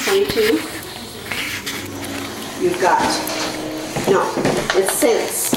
22. You've got, no, it's cents.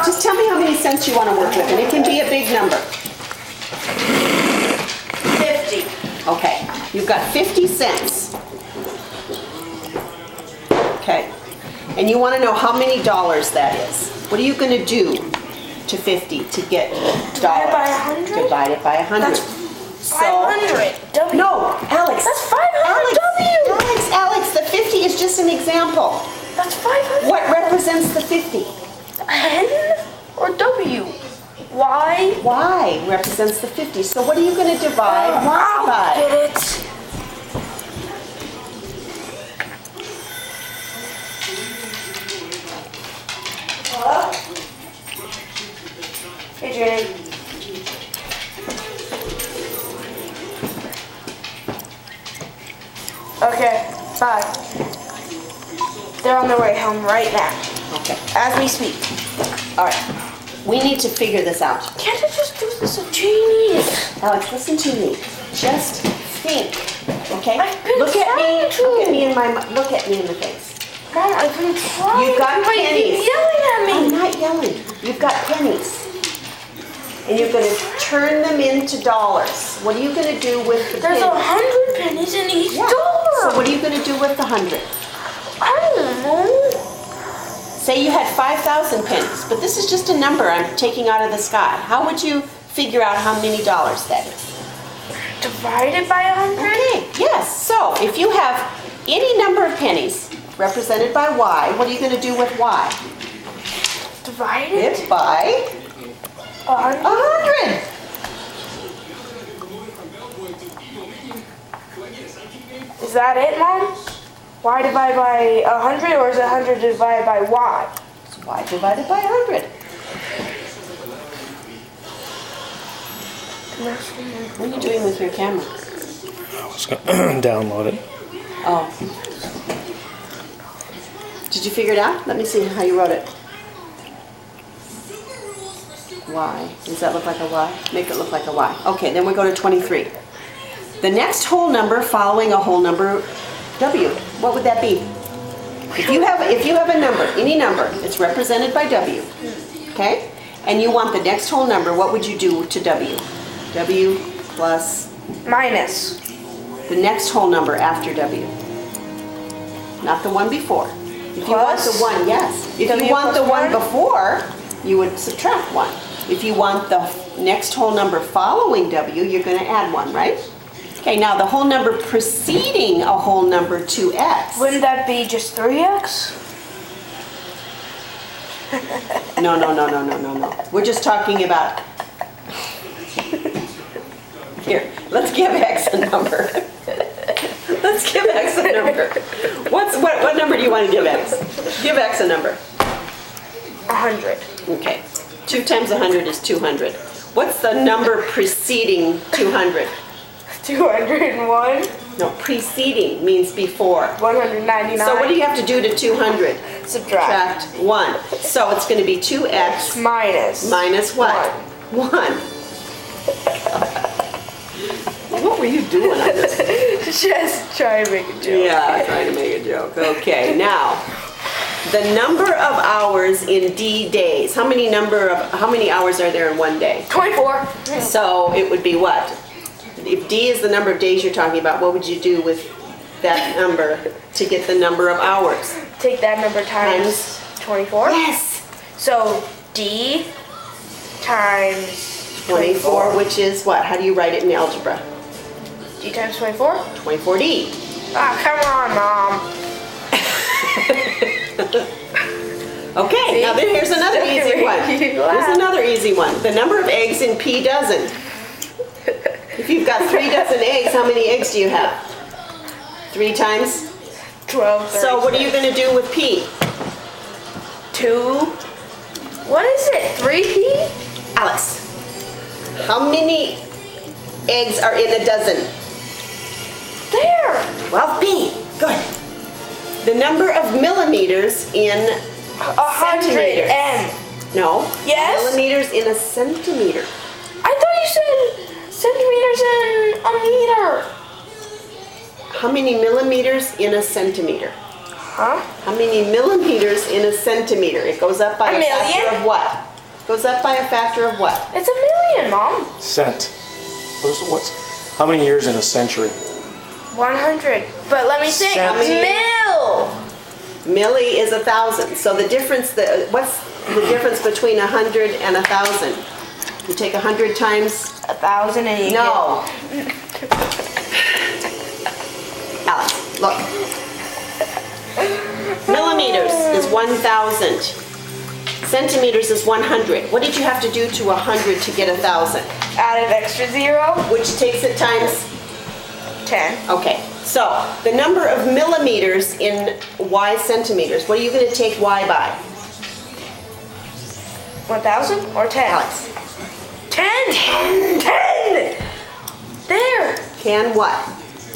Just tell me how many cents you want to work with, and it can be a big number. 50. Okay, you've got 50 cents. Okay, and you want to know how many dollars that is. What are you going to do to 50 to get Divide dollars? by 100? Divide it by 100. That's 500. W. No, Alex. That's 500 W. Alex, the 50 is just an example. That's 500. What represents the 50? N or W? Y? Y represents the 50. So what are you going to divide Y I'll by? get it. Hello? Hey, Jen. Okay, bye. They're on their way home right now, Okay. as we speak. All right. We need to figure this out. Can't I just do this a genius? Alex, listen to me. Just think. Okay? I've been Look at me. trying to. Look at me in look at me in the face. Mom, I've been trying. You've got Why you pennies. keep yelling at me. I'm not yelling. You've got pennies. And you're going to turn them into dollars. What are you going to do with the There's pennies? 100 pennies in each Yeah. dollar. So what are you going to do with the 100? I don't know. Say you had 5,000 pennies, but this is just a number I'm taking out of the sky. How would you figure out how many dollars that is? Divided by 100? Okay, yes. So if you have any number of pennies represented by Y, what are you going to do with Y? Divided It's by 100? 100. Is that it, Mom? Y divided by 100, or is it 100 divided by Y? It's Y divided by 100. What are you doing with your camera? Just gonna download it. Oh. Did you figure it out? Let me see how you wrote it. Y. Does that look like a Y? Make it look like a Y. Okay, then we go to 23. The next whole number following a whole number W. What would that be? If you have a number, any number, it's represented by W. Okay? And you want the next whole number, what would you do to W? W plus Minus. the next whole number after W. Not the one before. If you want Plus? the one, yes. If W you want the plus one one? before, you would subtract one. If you want the next whole number following W, you're going to add one, right? Okay, now the whole number preceding a whole number to X. Wouldn't that be just 3x? No. We're just talking about... Here, let's give X a number. Let's give X a number. What number do you want to give X? Give X a number. 100. Okay. 2 times 100 is 200. What's the number preceding 200? 201. No, preceding means before. 199. So what do you have to do to 200? Subtract. Subtract 1. So it's going to be 2x Minus. minus what? 1. What were you doing on this? Just try and make a joke. Yeah, trying to make a joke. Okay, now the number of hours in D days. How many hours are there in one day? 24. So it would be what? If D is the number of days you're talking about, what would you do with that number to get the number of hours? Take that number times 24. Yes. So D times 24, which is what? How do you write it in algebra? D times 24? 24D. Ah, come on, Mom. Okay, now then here's another easy one. Here's another easy one. The number of eggs in P dozen. If you've got 3 dozen eggs, how many eggs do you have? 3 times 12. So what are you going to do with P? 2. What is it? 3P? Alex, how many eggs are in a dozen? There. 12P. Good. The number of millimeters in 100 centimeters. M. No. Yes? Millimeters in a centimeter. I thought you said centimeters in a meter. How many millimeters in a centimeter? Huh? How many millimeters in a centimeter? It goes up by A a factor million? of what? Goes up by a factor of what? It's a million, Mom. Cent. How many years in a century? 100. But let me think. Cent. Mil. Milli is 1,000. So the difference, what's the difference between 100 and 1,000? You take 100 times. 1,000 and you No. Alex, look. Millimeters is 1,000. Centimeters is 100. What did you have to do to 100 to get 1,000? add an extra 0. Which takes it times. 10. Okay, so the number of millimeters in y centimeters, what are you going to take y by? 1,000 or 10? Alex. 10. 10. There. Can what?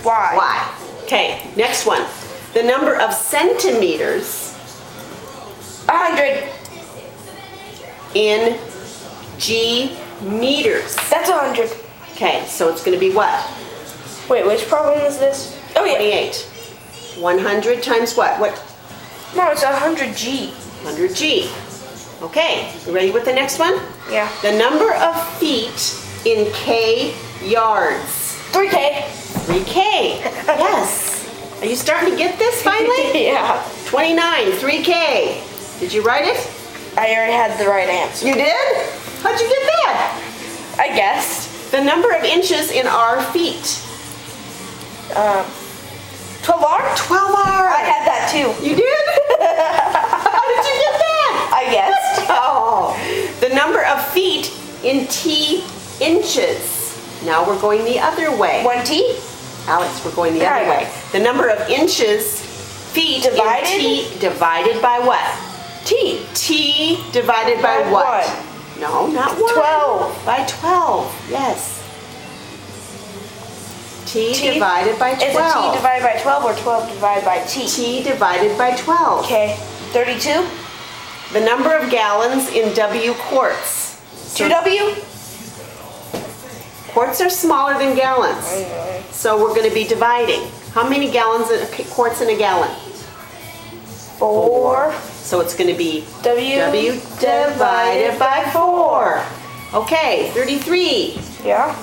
Why? Y. Okay, next one. The number of centimeters 100. in g meters. That's 100. Okay, so it's going to be what? Wait, which problem is this? Oh yeah. 28. 100 times what? What? No, it's 100G. 100g. Okay, you ready with the next one? Yeah. The number of feet in k yards. 3K. 3k. Yes. Are you starting to get this finally? Yeah. 29, 3k. Did you write it? I already had the right answer. You did? How'd you get that? I guessed. The number of inches in our feet. 12R? 12R. I had that too. You did? How did you get that? I guessed. Oh. The number of feet in t inches. Now we're going the other way. 1T? Alex, we're going the other way. The number of inches, feet Divided? in t divided by what? T. T divided by By what? what? No, not 1. 12. By 12, yes. T divided by 12. Is it T divided by 12 or 12 divided by T? T divided by 12. Okay. 32? The number of gallons in W quarts. 2W? Quarts are smaller than gallons. So we're going to be dividing. How many gallons quarts in a gallon? 4. So it's going to be W divided by 4. Okay, 33. Yeah.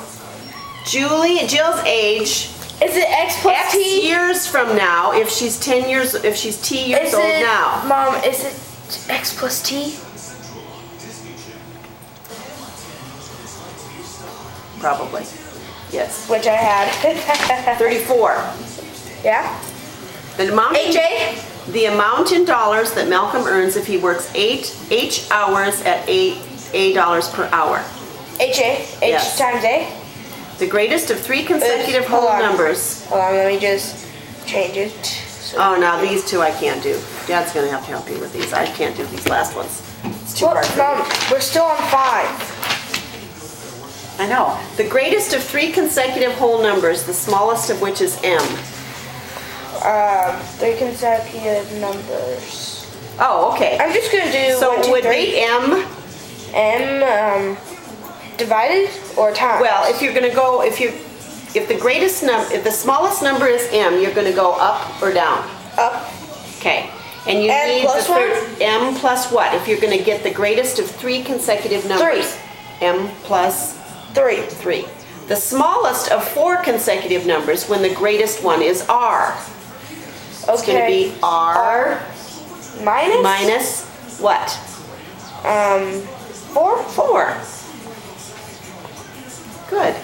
Jill's age, Is it X plus X T? years from now, if she's T years old now. Mom, is it X plus T? Probably. Yes. Which I had. 34. Yeah. The amount HA? The amount in dollars that Malcolm earns if he works 8 hours at $8 per hour. HA? H Yes. times A? The greatest of 3 consecutive Hold whole on. numbers. Hold on, let me just change it. Oh, now these two I can't do. Dad's gonna have to help me with these. I can't do these last ones. It's too Well, hard for me. Mom, we're still on 5. I know. The greatest of 3 consecutive whole numbers, the smallest of which is M. 3 consecutive numbers. Oh, okay. I'm just gonna do So 1, it 2, would 3. be M. M divided or times? Well, if you're gonna go, if the smallest number is M, you're gonna go up or down. Up. Okay. And you M need plus the M plus what? If you're gonna get the greatest of 3 consecutive numbers. 3. M plus 3. 3. The smallest of 4 consecutive numbers when the greatest one is R. It's going to be R minus? minus what? 4? 4. Good.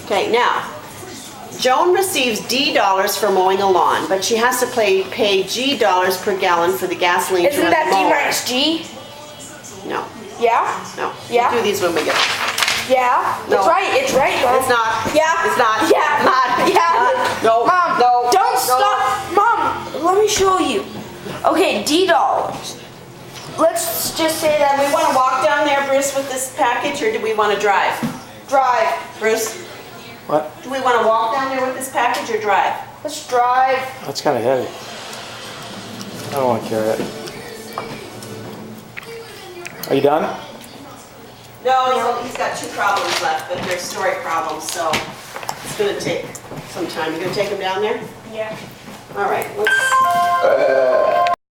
Okay, now, Joan receives D dollars for mowing a lawn, but she has to pay G dollars per gallon for the gasoline to Isn't run that the D mower. minus G? No, Yeah? no. Yeah? We'll do these when we get them. Yeah? No. It's right, Mom. It's not. Yeah? It's not. Yeah. Not. Yeah. Not. No. Mom, No. don't No. stop. Mom, me show you. Okay, $D. Let's just say that Do we want to walk down there, Bruce, with this package, or do we want to drive? drive. Bruce, What? do we want to walk down there with this package or drive? Let's drive. That's kind of heavy. I don't want to carry it. Are you done? No, he's got 2 problems left, but they're story problems, so it's going to take some time. You going to take them down there? Yeah. All right, let's...